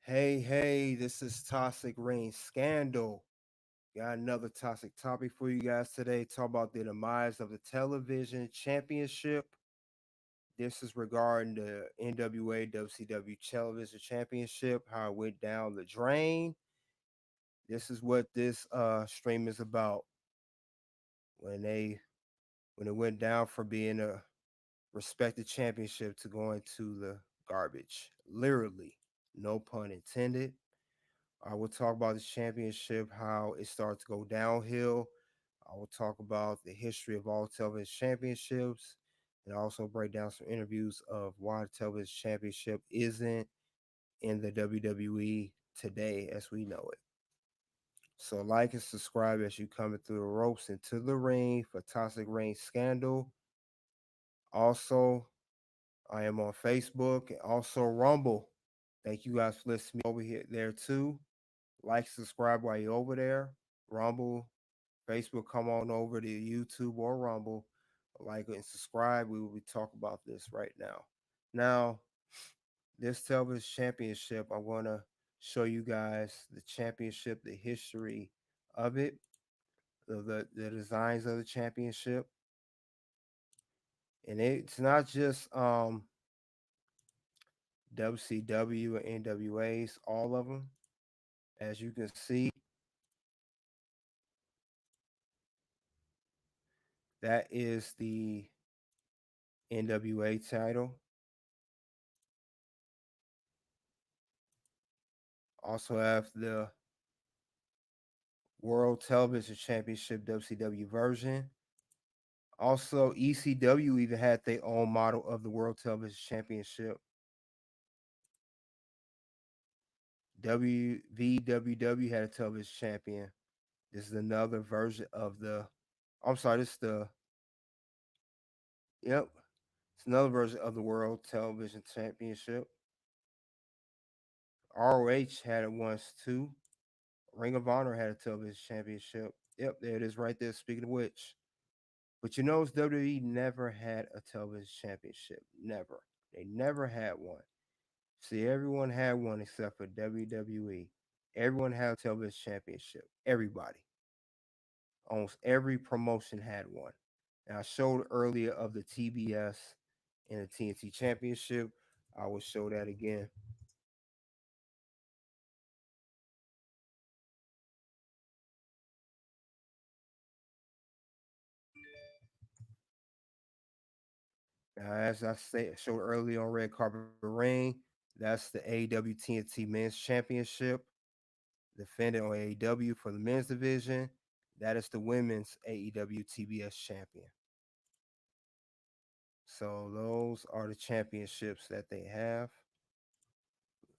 Hey, this is Toxic Rain Scandal. Got another toxic topic for you guys today. Talk about the demise of the television championship. This is regarding the NWA WCW Television Championship, how it went down the drain. This is what this stream is about. When they when it went down from being a respected championship to going to the garbage. Literally, no pun intended. I will talk about the championship, how it started to go downhill. I will talk about the history of all television championships and also break down some interviews of why the television championship isn't in the WWE today as we know it. So like and subscribe as you coming through the ropes into the ring for Toxic Reign Scandal. Also, I am on Facebook and also Rumble. Thank you guys for listening over here there too. Like, subscribe while you're over there. Rumble, Facebook, come on over to YouTube or Rumble. Like and subscribe. We will be talking about this right now. Now, this television championship, I want to show you guys the championship, the history of it, the designs of the championship. And it's not just WCW and NWA's, all of them. As you can see, that is the NWA title. Also have the World Television Championship WCW version. Also, ECW even had their own model of the World Television Championship. VWW had a television champion. This is another version of the. I'm sorry, this is the. Yep, it's another version of the World Television Championship. ROH had it once too. Ring of Honor had a television championship. Yep, there it is right there. Speaking of which, but you know, WWE never had a television championship. Never. They never had one. See, everyone had one except for WWE. Everyone had a television championship. Everybody. Almost every promotion had one. And I showed earlier of the TBS and the TNT championship. I will show that again. Now, as showed earlier on Red Carpet Ring, that's the AEW TNT Men's Championship, defended on AEW for the men's division. That is the women's AEW TBS champion. So those are the championships that they have.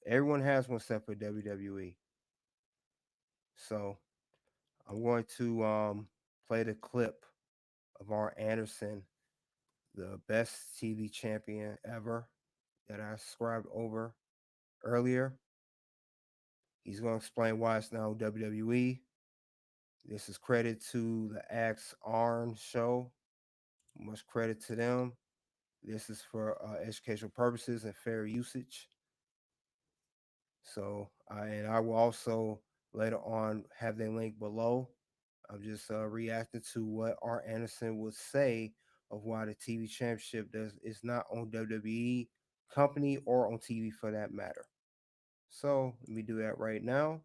Everyone has one except for WWE. So I'm going to play the clip of Arn Anderson, the best TV champion ever that I described over earlier. He's going to explain why it's now WWE. This is credit to the Axe Arn show. Much credit to them. This is for educational purposes and fair usage. So, I will also later on have the link below. I'm just reacting to what Art Anderson would say of why the TV championship is not on WWE company or on TV for that matter. So let me do that right now.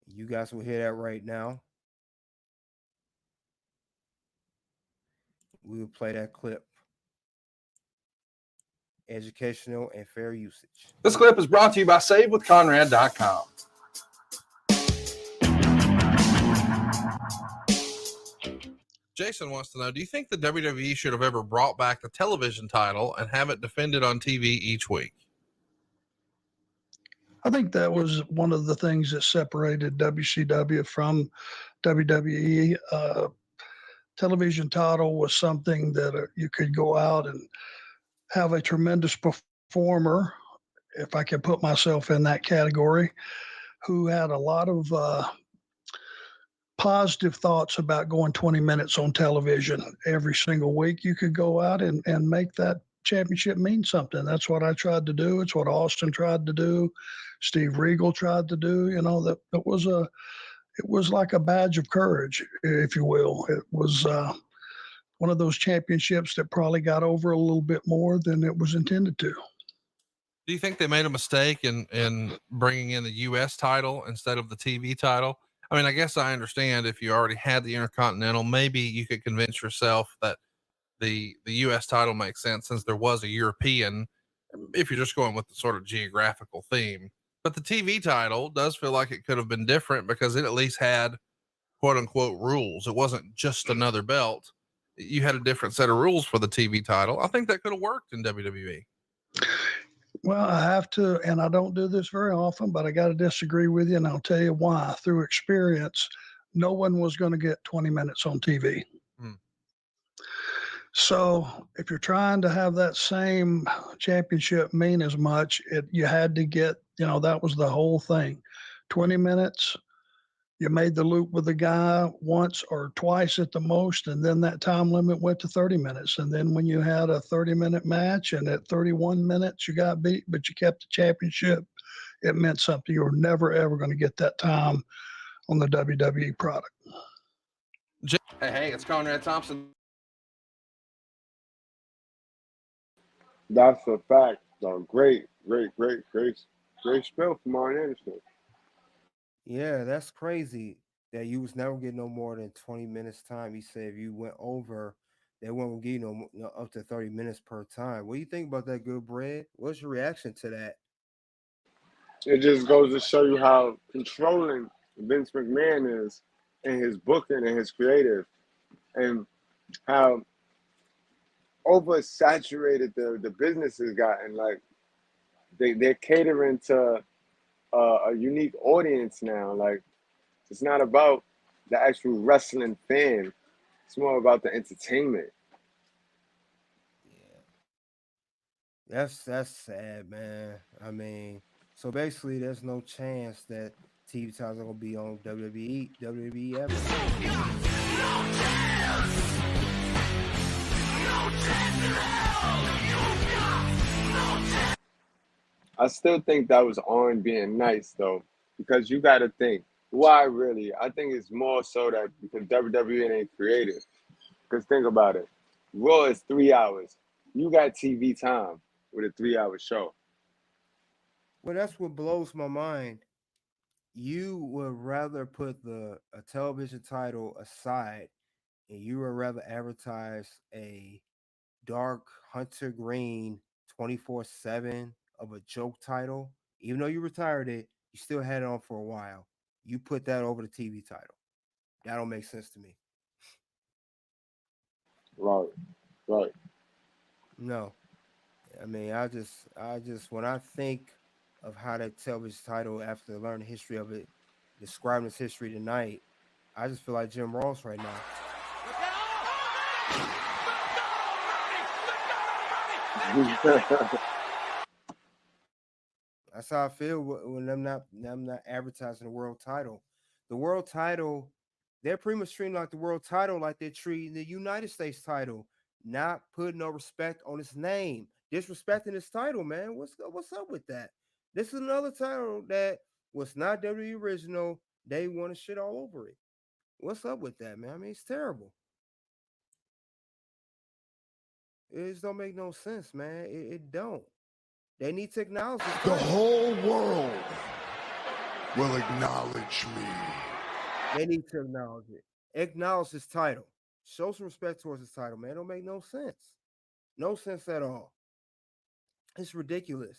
You guys will hear that right now. We will play that clip. Educational and fair usage. This clip is brought to you by SaveWithConrad.com. Jason wants to know, do you think the WWE should have ever brought back the television title and have it defended on TV each week? I think that was one of the things that separated WCW from WWE. Television title was something that you could go out and have a tremendous performer, if I can put myself in that category, who had a lot of positive thoughts about going 20 minutes on television every single week. You could go out and make that championship means something. That's what I tried to do. It's what Austin tried to do. Steve Regal tried to do. It was like a badge of courage, if you will. It was one of those championships that probably got over a little bit more than it was intended to. Do you think they made a mistake in bringing in the U.S. title instead of the TV title? I mean, I guess I understand if you already had the Intercontinental, maybe you could convince yourself that the U.S. title makes sense since there was a European, if you're just going with the sort of geographical theme. But the TV title does feel like it could have been different because it at least had quote unquote rules. It wasn't just another belt. You had a different set of rules for the TV title. I think that could have worked in WWE. Well, I have to, and I don't do this very often, but I got to disagree with you, and I'll tell you why. Through experience, no one was going to get 20 minutes on TV. Hmm. So if you're trying to have that same championship mean as much, you had to get, that was the whole thing. 20 minutes, you made the loop with the guy once or twice at the most, and then that time limit went to 30 minutes. And then when you had a 30-minute match and at 31 minutes you got beat, but you kept the championship, it meant something. You were never, ever going to get that time on the WWE product. Hey, it's Conrad Thompson. That's a fact. So great spill from Arn Anderson. Yeah, that's crazy that you was never getting no more than 20 minutes time. He said if you went over, they won't give you no up to 30 minutes per time. What do you think about that, Good Bread? What's your reaction to that? It just goes to show you how controlling Vince McMahon is in his booking and his creative, and how oversaturated the business has gotten. Like they're catering to a unique audience now. Like it's not about the actual wrestling fan. It's more about the entertainment. Yeah. That's sad, man. I mean, so basically there's no chance that TV titles are gonna be on WWE ever. I still think that was Arn being nice though, because you got to think why really. I think it's more so that because WWE ain't creative. Because think about it, Raw is 3 hours. You got TV time with a 3 hour show. Well, that's what blows my mind. You would rather put a television title aside and you would rather advertise a dark hunter green 24/7 of a joke title, even though you retired it, you still had it on for a while. You put that over the TV title. That don't make sense to me. Right, right. No. I mean, I just when I think of how that television title, after learning the history of it, describing its history tonight, I just feel like Jim Ross right now. That's how I feel when I'm not advertising the world title. The world title, they're pretty much treating like the world title like they're treating the United States title, not putting no respect on its name, disrespecting its title, man. What's up with that? This is another title that was not WWE original. They want to shit all over it. What's up with that, man? I mean, it's terrible. It just don't make no sense, man. It don't. They need to acknowledge this The title. whole world will acknowledge me. They need to acknowledge it. Acknowledge this title. Show some respect towards this title, man. It don't make no sense. No sense at all. It's ridiculous.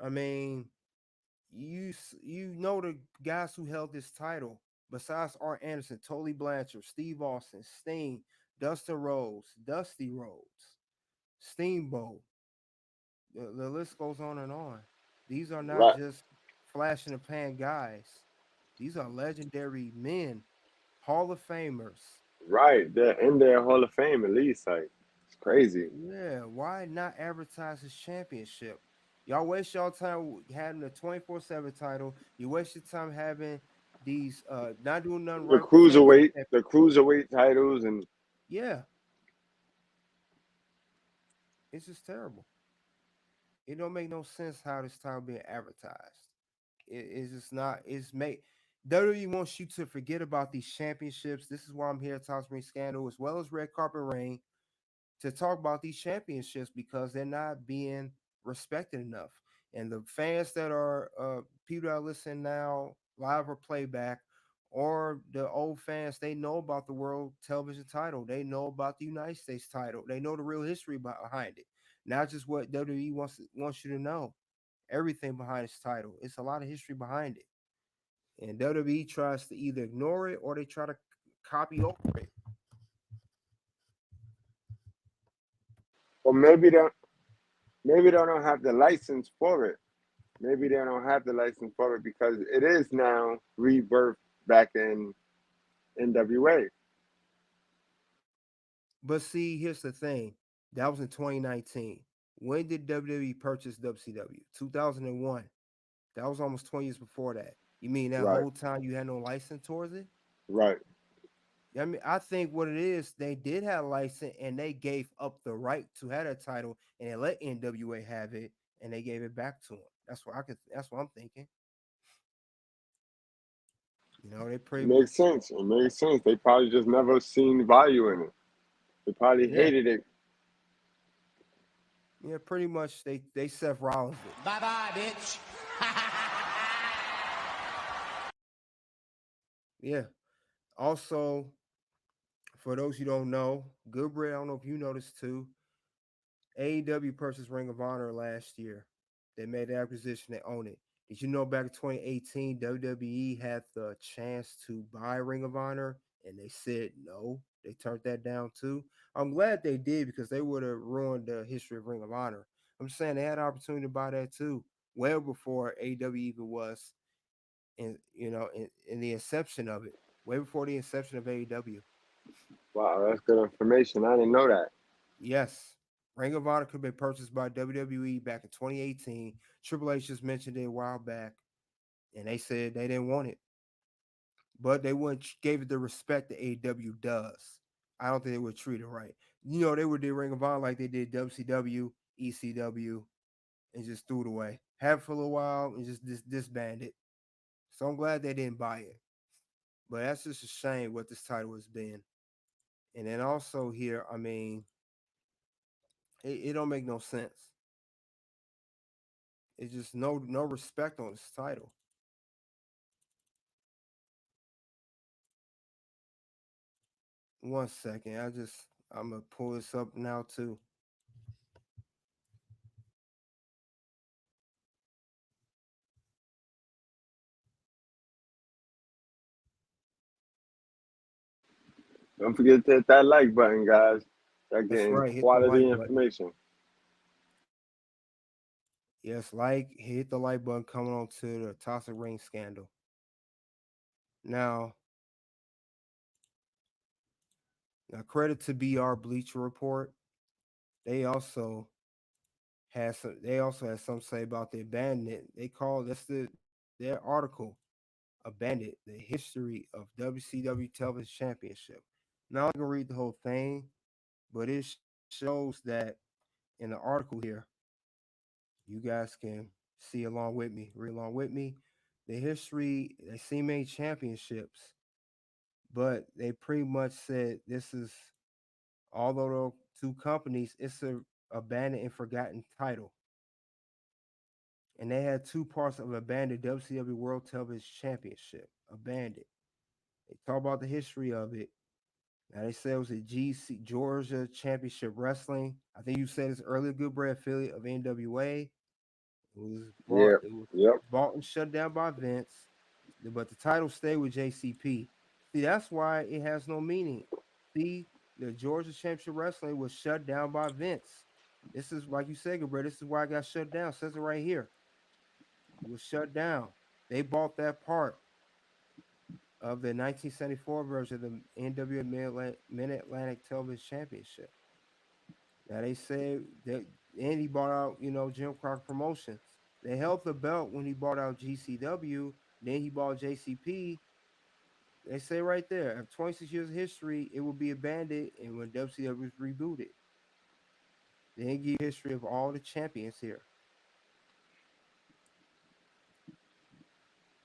I mean, you know the guys who held this title besides Art Anderson, Tully Blanchard, Steve Austin, Sting, Dustin Rhodes, Dusty Rhodes, Steamboat. The list goes on and on. These are not Right, just flash in the pan guys. These are legendary men, Hall of Famers. right. They're in their Hall of Fame at least. Like it's crazy. Yeah, why not advertise his championship? Y'all waste y'all time having the 24/7 title. You waste your time having these not doing nothing right with fantasy The cruiserweight titles, and yeah, It's just terrible. It don't make no sense how this title being advertised. It's just not. It's made. WWE wants you to forget about these championships. This is why I'm here at Toss Ring Scandal as well as Red Carpet Reign to talk about these championships because they're not being respected enough. And the fans that are people that are listening now, live or playback, or the old fans, they know about the world television title. They know about the United States title. They know the real history behind it, not just what WWE wants you to know. Everything behind this title. It's a lot of history behind it. And WWE tries to either ignore it or they try to copy over it. Or maybe they don't have the license for it. Maybe they don't have the license for it because it is now rebirth back in NWA. But see, here's the thing. That was in 2019. When did WWE purchase WCW? 2001. That was almost 20 years before that. You mean that Right, whole time you had no license towards it? right. I mean, I think what it is, they did have a license and they gave up the right to have that title and they let NWA have it and they gave it back to them. That's what I'm thinking. They It pretty makes sense. It makes sense. They probably just never seen value in it. They probably yeah. hated it. Yeah, pretty much they Seth Rollins it. Bye bye, bitch. Yeah. Also, for those you don't know, Goodbread, I don't know if you noticed too, AEW purchased Ring of Honor last year. They made the acquisition, they own it. Did you know back in 2018, WWE had the chance to buy Ring of Honor and they said no? They turned that down too. I'm glad they did because they would have ruined the history of Ring of Honor. I'm saying they had an opportunity to buy that too, well before AEW even was in the inception of it, way before the inception of AEW. Wow, that's good information. I didn't know that. Yes. Ring of Honor could be purchased by WWE back in 2018. Triple H just mentioned it a while back, and they said they didn't want it, but they wouldn't gave it the respect that AEW does. I don't think they would treat it right. They would do Ring of Honor like they did WCW, ECW, and just threw it away. Have it for a little while and just disband it. So I'm glad they didn't buy it. But that's just a shame what this title has been. And then also here, I mean, it don't make no sense. It's just no respect on this title. One second, I'm gonna pull this up now too. Don't forget to hit that like button, guys. Start That's getting right. Hit the quality like button. information. Yes, hit the like button coming on to the Toxic Ring scandal. Now, credit to BR Bleacher Report. They also they also had some say about the abandonment. They call their article abandoned the history of WCW Television Championship. Now I can read the whole thing, but it shows that in the article here, you guys can see along with me, read along with me, the history, they see many championships, but they pretty much said this is, although the two companies, it's a abandoned and forgotten title. And they had two parts of abandoned WCW World Television Championship. Abandoned. They talk about the history of it. Now they said it was a GC Georgia Championship Wrestling. I think you said it's earlier Good Bread affiliate of NWA. Yeah, It was yep. bought and shut down by Vince, but the title stayed with JCP. See, that's why it has no meaning. See, the Georgia Championship Wrestling was shut down by Vince. This is like you said, Gabriel. This is why it got shut down. It says it right here. It was shut down. They bought that part of the 1974 version of the NWA Mid Atlantic Television Championship. Now they said that, and he bought out, Jim Crockett Promotions. They held the belt when he bought out GCW. Then he bought JCP. They say right there, after 26 years of history, it will be abandoned, and when WCW was rebooted. They didn't give you history of all the champions here.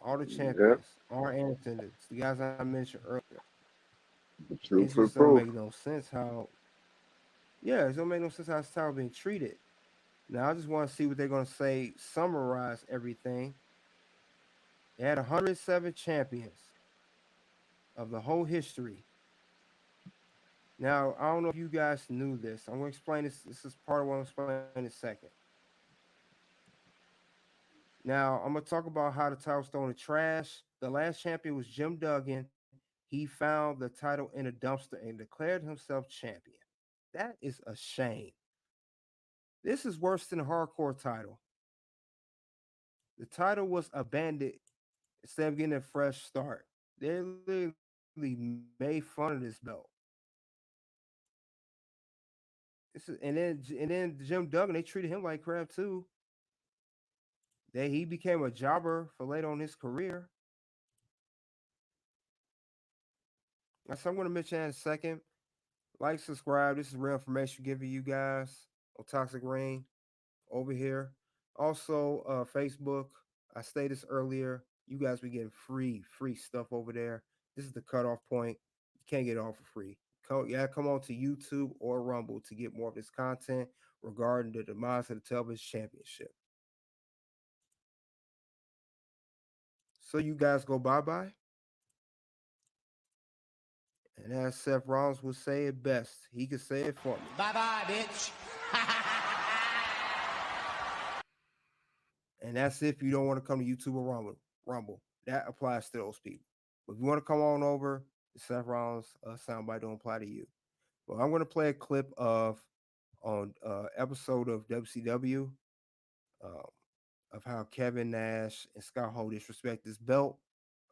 All the Yep. champions, all Anderson, the guys I mentioned earlier. It Truth for just don't proof. make no sense how. Yeah, it don't make no sense how this title being treated. Now I just want to see what they're gonna say. Summarize everything. They had 107 champions of the whole history. Now I don't know if you guys knew this. I'm gonna explain this. This is part of what I'm explaining in a second. Now I'm gonna talk about how the title was thrown in the trash. The last champion was Jim Duggan. He found the title in a dumpster and declared himself champion. That is a shame. This is worse than the hardcore title. The title was abandoned instead of getting a fresh start. They literally made fun of this belt. And then Jim Duggan, they treated him like crap too. That he became a jobber for later on his career. So I'm going to mention that in a second. Like, subscribe. This is real information giving you guys on Toxic Ring over here. Also, Facebook. I stated this earlier. You guys be getting free stuff over there. This is the cutoff point. You can't get it all for free. Come on to YouTube or Rumble to get more of this content regarding the demise of the television championship. So you guys go bye-bye. And as Seth Rollins would say it best, he could say it for me. Bye-bye, bitch. And that's if you don't want to come to YouTube or Rumble. That applies to those people. But if you want to come on over, the Seth Rollins soundbite don't apply to you. Well, I'm going to play a clip of on episode of WCW of how Kevin Nash and Scott Hall disrespect this belt.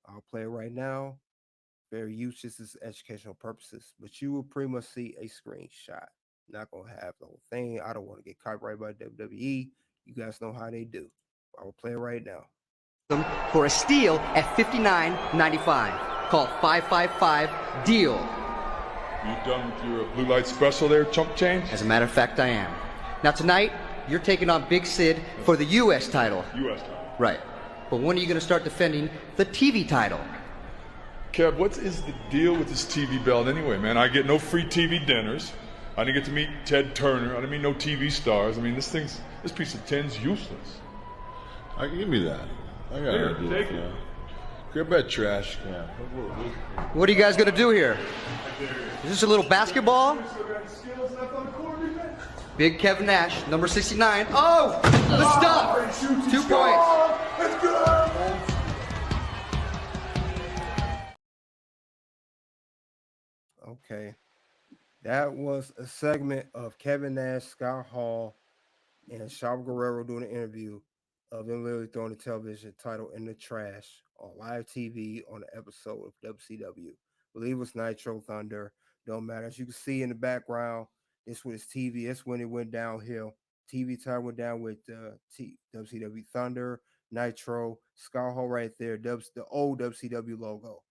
I'll play it right now. Very useless as educational purposes, but you will pretty much see a screenshot. Not gonna have the whole thing. I don't want to get copyrighted by WWE. You guys know how they do. I will play it right now. For a steal at $59.95. Call 555-DEAL. You done with your blue light special there, chump change? As a matter of fact, I am. Now tonight, you're taking on Big Sid for the U.S. title. U.S. title. Right. But when are you going to start defending the TV title? Kev, what is the deal with this TV belt anyway, man? I get no free TV dinners. I didn't get to meet Ted Turner. I didn't meet no TV stars. I mean, this piece of tin's useless. I can give you that. I got Here, it. take it. Grab that trash can. What are you guys going to do here? Is this a little basketball? Big Kevin Nash, number 69. Oh! The stuff! 2 points. Let's go! Okay. That was a segment of Kevin Nash, Scott Hall, and Chavo Guerrero doing an interview of them literally throwing the television title in the trash on live TV on an episode of WCW. Believe it was Nitro Thunder. Don't matter. As you can see in the background, this was TV. That's when it went downhill. TV title went down with WCW Thunder, Nitro, Scott Hall right there, the old WCW logo.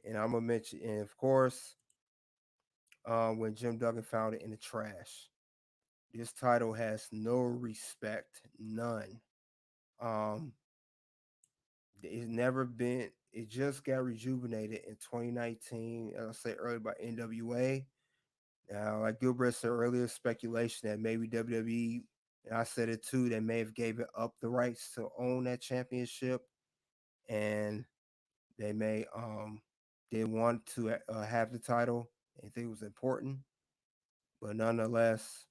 And I'm going to mention, and of course, when Jim Duggan found it in the trash. This title has no respect, none. It's never been. It just got rejuvenated in 2019, as I said earlier, by NWA. Now, like Gilbert said earlier, speculation that maybe WWE, and I said it too, they may have given up the rights to own that championship, and they may didn't want to have the title. They think it was important, but nonetheless,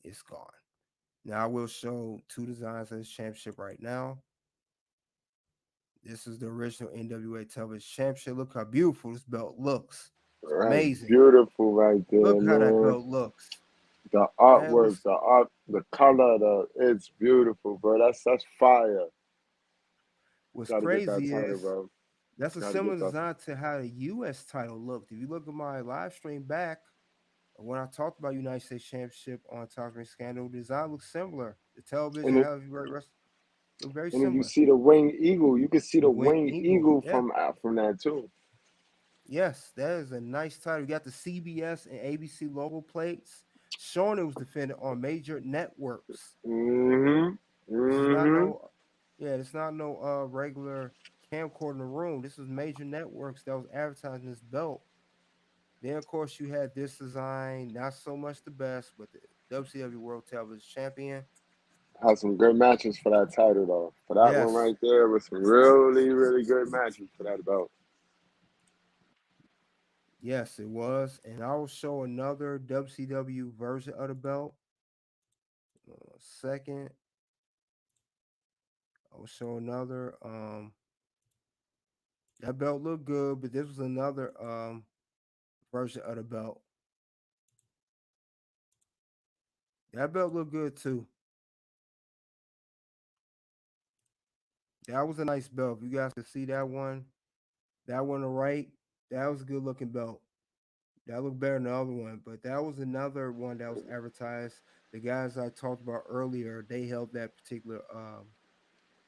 it's gone. Now I will show two designs of this championship right now. This is the original NWA Television Championship. Look how beautiful this belt looks. It's Right, amazing. beautiful right there, Look how that man. belt looks. The artwork, the art, the color, it's beautiful, bro. That's fire. What's Gotta get that crazy title, is bro. that's a Gotta similar get that. design to how the U.S. title looked. If you look at my live stream back, when I talked about United States Championship on Toxic Scandal, design looks similar. The television, And, how you look very and if you similar. see the winged eagle, you can see The the winged winged eagle, eagle yeah. from that too. Yes, that is a nice title. You got the CBS and ABC logo plates. showing it was defended on major networks. Mm-hmm. This is not Mm-hmm. no, yeah, it's not no regular camcorder in the room. This was major networks that was advertising this belt. Then of course you had this design, not so much the best, but the WCW World Television Champion. Had some good matches for that title though. For that one Yes, right there was some really, really good matches for that belt. yes, it was. And I will show another WCW version of the belt. Second, I will show another. That belt looked good, but this was another version of the belt. That belt looked good too. That was a nice belt. If you guys could see that one on the right, that was a good looking belt. That looked better than the other one, but that was another one that was advertised. The guys I talked about earlier, they held that particular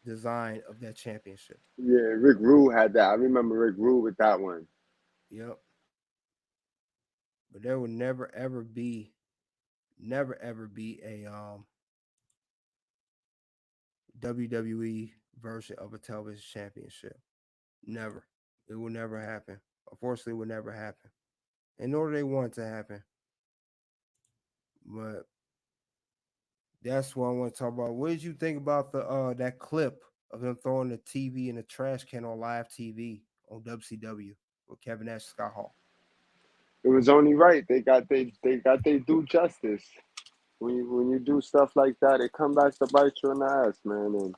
design of that championship. Yeah, Rick Rude had that. I remember Rick Rude with that one. Yep. But there will never ever be a WWE version of a television championship. Never. It will never happen. Unfortunately, it will never happen. And nor do they want it to happen. But that's what I want to talk about. What did you think about the that clip of him throwing the TV in the trash can on live TV on WCW with Kevin Nash and Scott Hall? It was only right. They do justice. When you do stuff like that, it comes back to bite you in the ass, man. And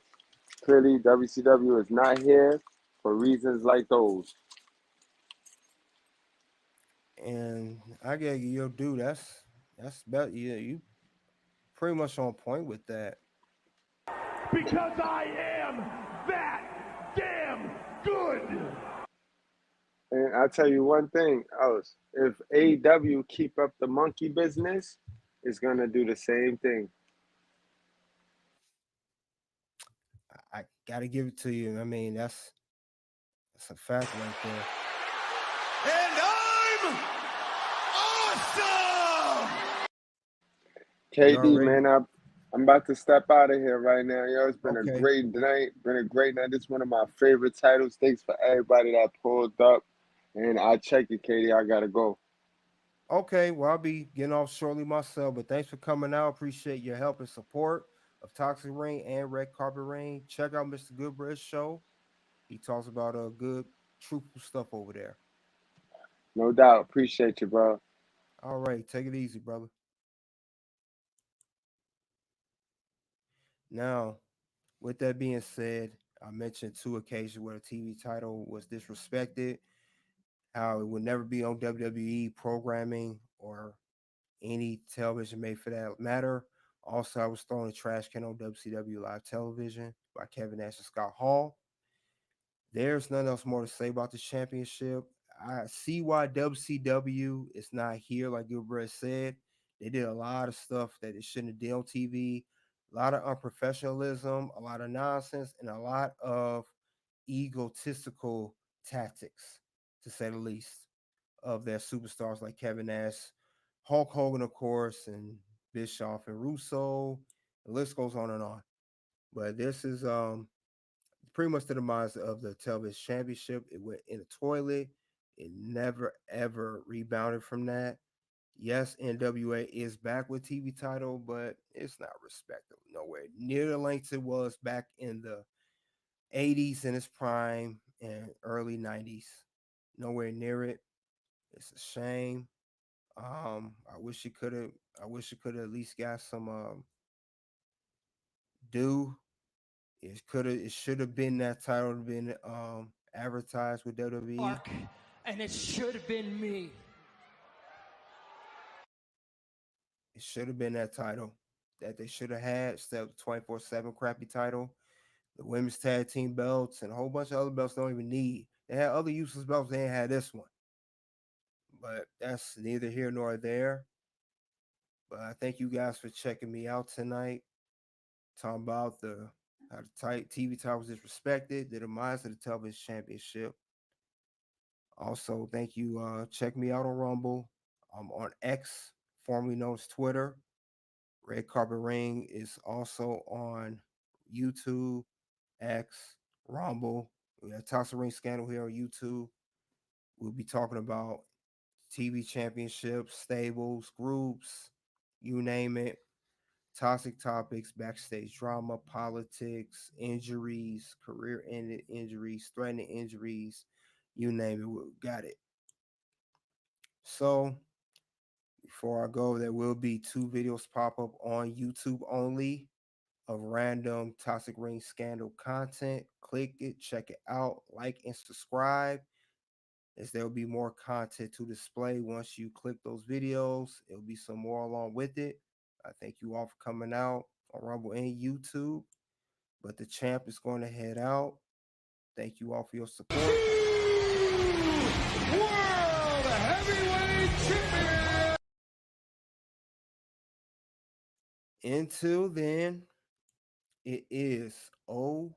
clearly, WCW is not here for reasons like those. And I get yo, dude, that's about yeah, you pretty much on point with that. Because I am that damn good. And I tell you one thing else: if AEW keep up the monkey business, it's gonna do the same thing. I gotta give it to you. I mean, that's a fact right there. And I'm awesome! You KD, already man, I'm about to step out of here right now. Yo, it's been a okay. great night. Been a great night. This is one of my favorite titles. Thanks for everybody that pulled up. And I'll check it, Katie. I gotta go. Okay, well, I'll be getting off shortly myself, but thanks for coming out. Appreciate your help and support of Toxic Ring and Red Carpet Ring. Check out Mr. Goodbread's show. He talks about good, truthful stuff over there. No doubt. Appreciate you, bro. All right, take it easy, brother. Now, with that being said, I mentioned two occasions where the TV title was disrespected, how it would never be on WWE programming or any television made for that matter. Also, I was throwing a trash can on WCW Live Television by Kevin Nash and Scott Hall. There's nothing else more to say about the championship. I see why WCW is not here, like Gilbert said. They did a lot of stuff that they shouldn't have did on TV, a lot of unprofessionalism, a lot of nonsense, and a lot of egotistical tactics, to say the least, of their superstars like Kevin Nash, Hulk Hogan, of course, and Bischoff and Russo. The list goes on and on. But this is pretty much the demise of the television championship. It went in the toilet. It never ever rebounded from that. Yes, NWA is back with TV title, but it's not respectable nowhere near the length it was back in the 80s in its prime and early 90s. Nowhere near it. It's a shame. I wish it could have. I wish it could have at least got some due. It could have. It should have been that title been advertised with WWE. And it should have been me. It should have been that title that they should have had instead of the 24/7 crappy title. The women's tag team belts and a whole bunch of other belts don't even need. They had other useless belts. They ain't had this one. But that's neither here nor there. But I thank you guys for checking me out tonight. Talking about how the TV title was disrespected, the demise of the television championship. Also, thank you. Check me out on Rumble. I'm on X, formerly known as Twitter. Red Carpet Ring is also on YouTube, X, Rumble. We have Toxic Ring Scandal here on YouTube. We'll be talking about TV championships, stables, groups, you name it. Toxic topics, backstage drama, politics, injuries, career-ended injuries, threatening injuries, you name it, we got it. So before I go, there will be 2 videos pop up on YouTube only of random Toxic Ring Scandal content. Click it, check it out, like and subscribe, as there will be more content to display once you click those videos. It'll be some more along with it. I thank you all for coming out on Rumble and YouTube. But the champ is going to head out. Thank you all for your support. World Heavyweight Champion! Until then, it is OUT.